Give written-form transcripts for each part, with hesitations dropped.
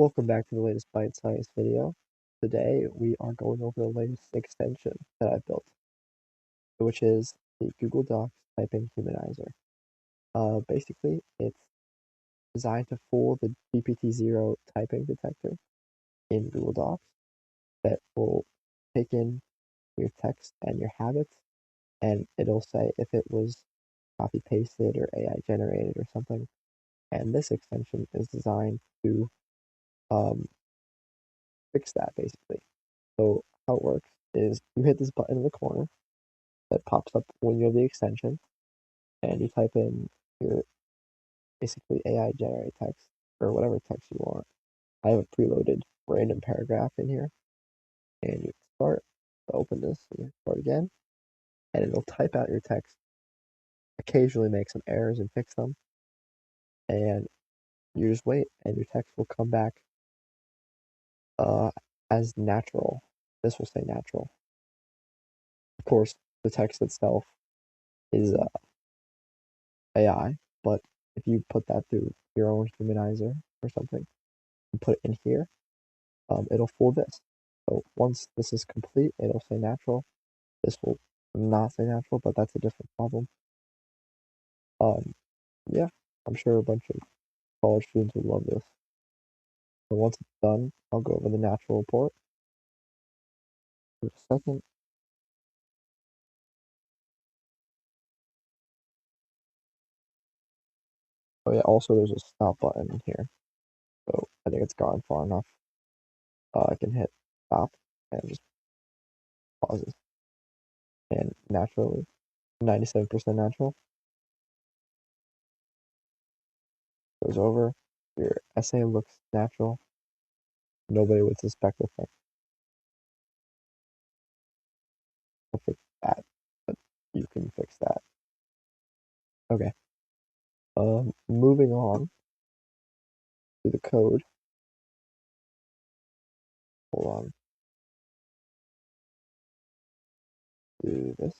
Welcome back to the latest bite-sized video. Today we are going over the latest extension that I built, which is the Google Docs Typing Humanizer. Basically, it's designed to fool the GPTZero typing detector in Google Docs that will take in your text and your habits, and it'll say if it was copy-pasted or AI generated or something. And this extension is designed to fix that basically. So how it works is you hit this button in the corner that pops up when you have the extension, and you type in your basically AI generated text or whatever text you want. I have a preloaded random paragraph in here, and you start, open this, and you start again, and it'll type out your text, occasionally make some errors and fix them, and you just wait, and your text will come back as natural. This will say natural. Of course, the text itself is AI, but if you put that through your own humanizer or something and put it in here, it'll fool this. So once this is complete, it'll say natural. This will not say natural, but that's a different problem. Yeah, I'm sure a bunch of college students would love this. So once it's done, I'll go over the natural report. For a second. Oh yeah, also there's a stop button in here. So I think it's gone far enough. I can hit stop and just pauses. And naturally, 97% natural. Goes over. Your essay looks natural. Nobody would suspect a thing. I'll fix that, but you can fix that. Okay. Moving on to the code. Hold on. Do this.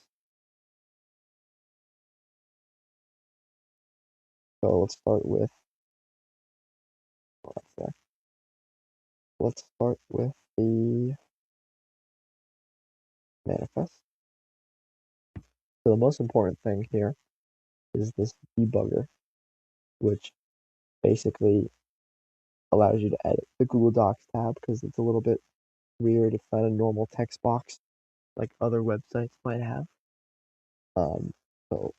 So let's start with. Oh, that's there. Let's start with the manifest. So the most important thing here is this debugger, which basically allows you to edit the Google Docs tab because it's a little bit weird. It's not a normal text box like other websites might have. So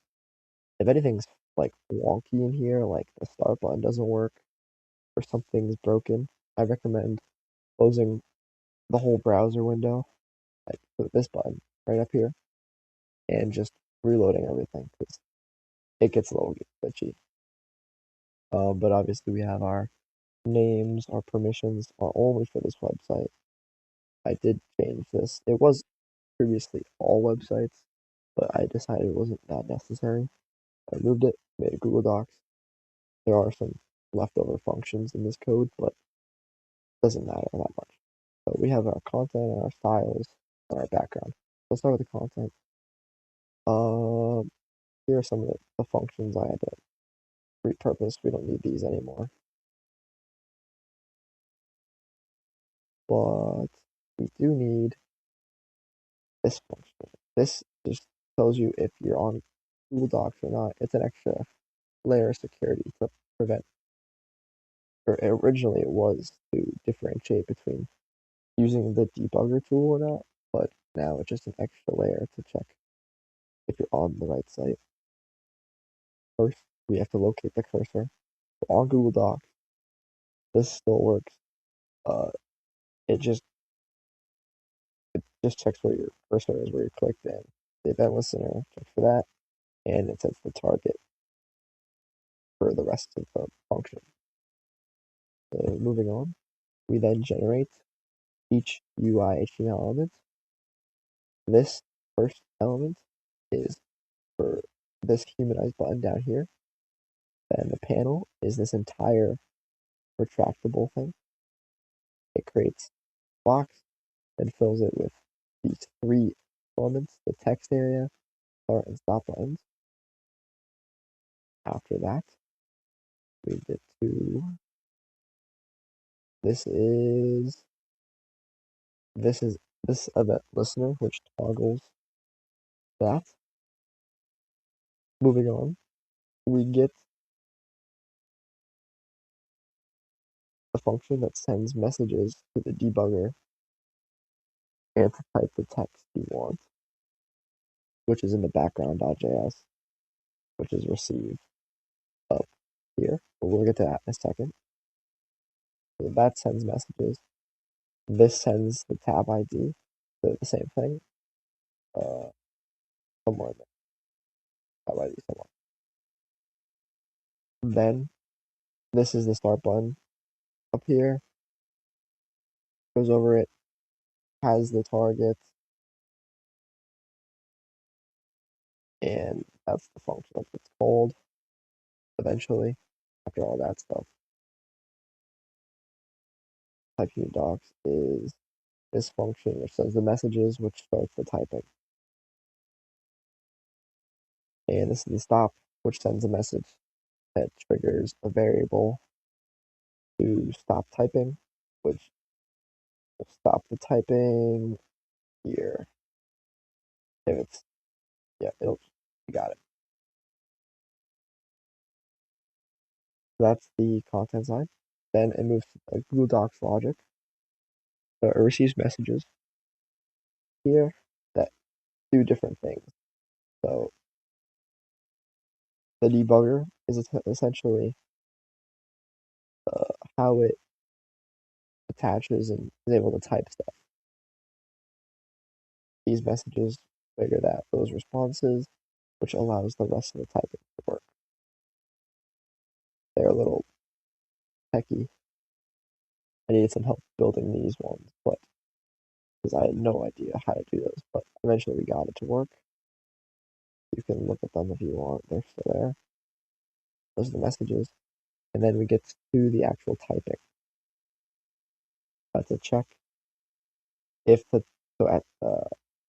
if anything's like wonky in here, like the start button doesn't work or something's broken, I recommend closing the whole browser window, like put this button right up here, and just reloading everything because it gets a little glitchy. But obviously we have our names, our permissions are only for this website. I did change this. It was previously all websites, but I decided it wasn't that necessary. I removed it, made it Google Docs. There are some leftover functions in this code, but it doesn't matter that much. So we have our content and our styles and our background. Let's start with the content. Here are some of the functions I had to repurpose. We don't need these anymore. But we do need this function. This just tells you if you're on Google Docs or not. It's an extra layer of security to prevent, or originally it was to differentiate between using the debugger tool or not, but now it's just an extra layer to check if you're on the right site. First, we have to locate the cursor. So on Google Docs, this still works. It just checks where your cursor is, where you clicked in. The event listener checks for that, and it sets the target for the rest of the function. So moving on, we then generate each UI HTML element. This first element is for this humanized button down here. Then the panel is this entire retractable thing. It creates a box and fills it with these three elements, the text area, start and stop buttons. After that, we get to this is this event listener, which toggles that. Moving on, we get the function that sends messages to the debugger and to type the text you want, which is in the background.js, which is receive up here. But we'll get to that in a second. So that sends messages. This sends the tab ID. So the same thing. Somewhere in there. Tab ID somewhere. Then this is the start button up here. Goes over it, has the target, and that's the function that gets called eventually after all that stuff. Type unit docs is this function which sends the messages, which starts the typing. And this is the stop, which sends a message that triggers a variable to stop typing, which will stop the typing here. If it's, yeah, you got it. That's the content side. Then it moves to the Google Docs logic. So it receives messages here that do different things. So the debugger is essentially how it attaches and is able to type stuff. These messages figure out those responses, which allows the rest of the typing to work. They're a little techy. I needed some help building these ones, but because I had no idea how to do those, but eventually we got it to work. You can look at them if you want, they're still there. Those are the messages. And then we get to the actual typing. That's a check. If the so at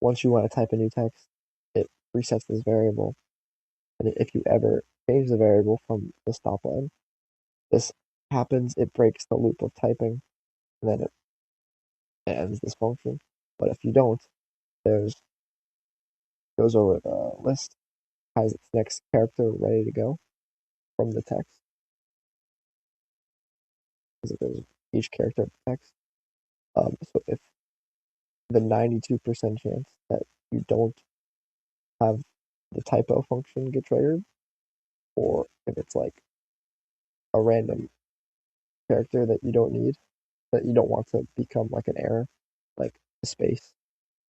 once you want to type a new text, it resets this variable. And if you ever change the variable from the stop button, this happens, it breaks the loop of typing, and then it ends this function. But if you don't, there's goes over the list, has its next character ready to go from the text. Because it goes each character of the text. So if the 92% chance that you don't have the typo function get triggered, or if it's like a random character that you don't need, that you don't want to become like an error, like a space,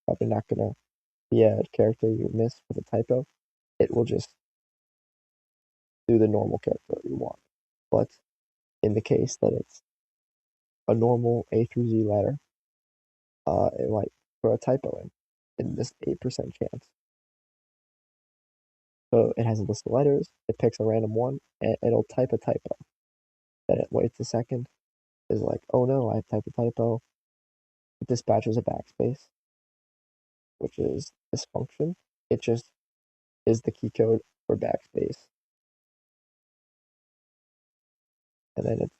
probably not gonna be a character you miss with a typo, it will just do the normal character that you want. But in the case that it's a normal A through Z letter, it might throw a typo in this 8% chance. So it has a list of letters, it picks a random one, and it'll type a typo. Then it waits a second, is like, oh no, I typed a typo. It dispatches a backspace, which is this function. It just is the key code for backspace. And then it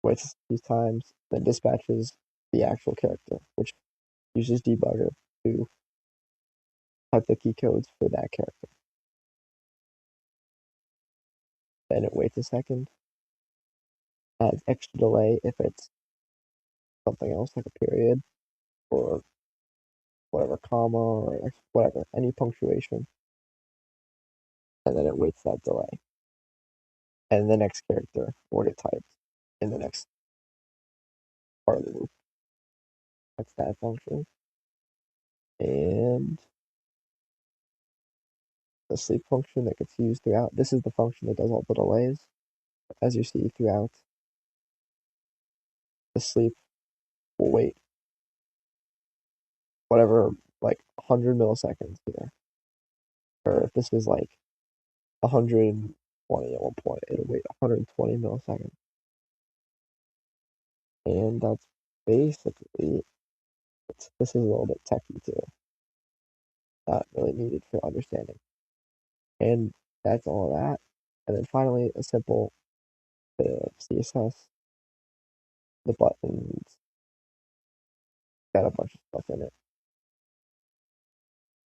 waits a few times, then dispatches the actual character, which uses debugger to type the key codes for that character. Then it waits a second, adds extra delay if it's something else like a period or whatever, comma or whatever, any punctuation. And then it waits that delay. And the next character will get typed in the next part of the loop. That's that function. And the sleep function that gets used throughout. This is the function that does all the delays. As you see throughout, the sleep will wait whatever, like 100 milliseconds here. Or if this is like 120 at one point, it'll wait 120 milliseconds. And that's basically, this is a little bit techy too. Not really needed for understanding. And that's all of that. And then finally, a simple bit of CSS. the buttons got a bunch of stuff in it.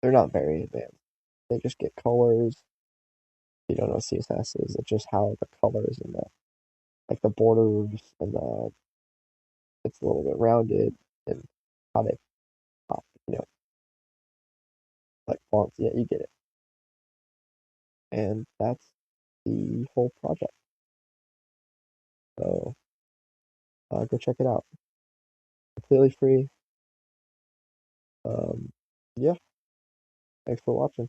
They're not very advanced. They just get colors. You don't know what CSS is. It's just how the colors and the borders and it's a little bit rounded and how they pop, like fonts. Yeah, you get it. And that's the whole project. So go check it out. Completely free. Yeah, thanks for watching.